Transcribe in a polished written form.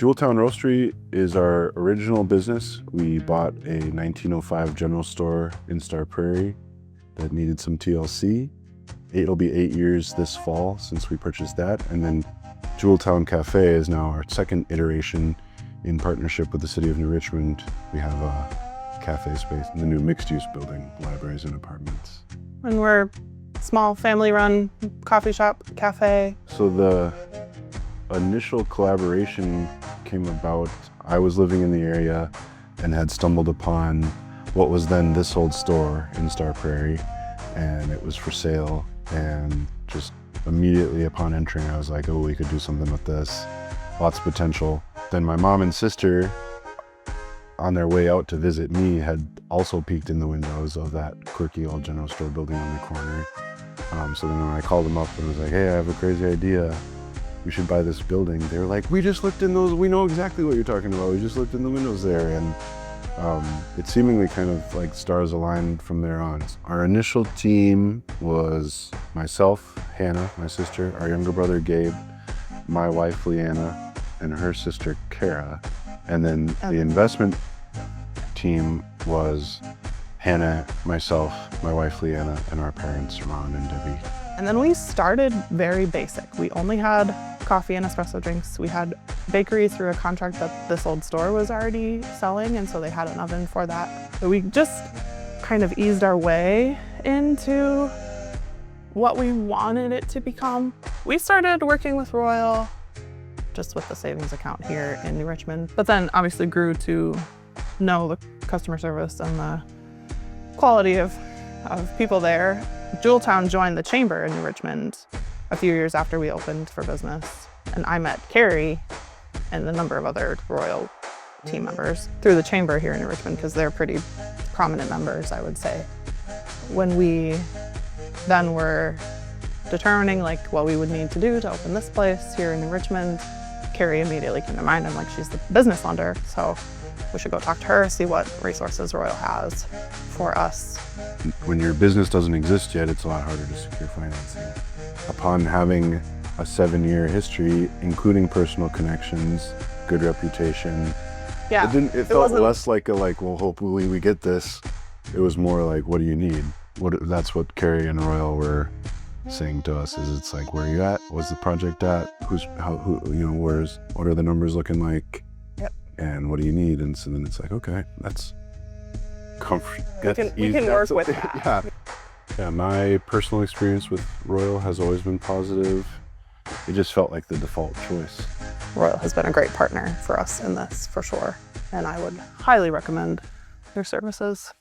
Jeweltown Roastery is our original business. We bought a 1905 general store in Star Prairie that needed some TLC. It'll be 8 years this fall since we purchased that. And then Jeweltown Cafe is now our second iteration in partnership with the City of New Richmond. We have a cafe space in the new mixed-use building, libraries and apartments. And we're a small family-run coffee shop, cafe. So the initial collaboration came about, I was living in the area and had stumbled upon what was then This Old Store in Star Prairie, and it was for sale. And just immediately upon entering, I was like, oh, we could do something with this. Lots of potential. Then my mom and sister, on their way out to visit me, had also peeked in the windows of that quirky old general store building on the corner. So then when I called them up and was like, hey, I have a crazy idea. We should buy this building. They were like, we just looked in those, we know exactly what you're talking about. We just looked in the windows there. And it seemingly kind of like stars aligned from there on. Our initial team was myself, Hannah, my sister, our younger brother, Gabe, my wife, Leanna, and her sister, Kara. And then the investment team was Hannah, myself, my wife, Leanna, and our parents, Ron and Debbie. And then we started very basic. We only had coffee and espresso drinks. We had bakery through a contract that This Old Store was already selling, and so they had an oven for that. So we just kind of eased our way into what we wanted it to become. We started working with Royal just with the savings account here in New Richmond, but then obviously grew to know the customer service and the quality of people there. Jeweltown joined the chamber in New Richmond a few years after we opened for business. And I met Carrie and a number of other Royal team members through the chamber here in New Richmond because they're pretty prominent members, I would say. When we then were determining like what we would need to do to open this place here in New Richmond, Carrie immediately came to mind. I'm like, she's the business lender, so we should go talk to her, see what resources Royal has for us. When your business doesn't exist yet, it's a lot harder to secure financing. Upon having a 7-year history, including personal connections, good reputation, yeah, it felt less like well, hopefully we get this. It was more like, what do you need? That's what Carrie and Royal were saying to us. Is it's like, where are you at? What's the project at? What are the numbers looking like? Yep. And what do you need? And so then it's like, okay, that's comfort. We can work with that. Yeah, my personal experience with Royal has always been positive. It just felt like the default choice. Royal has been a great partner for us in this, for sure. And I would highly recommend their services.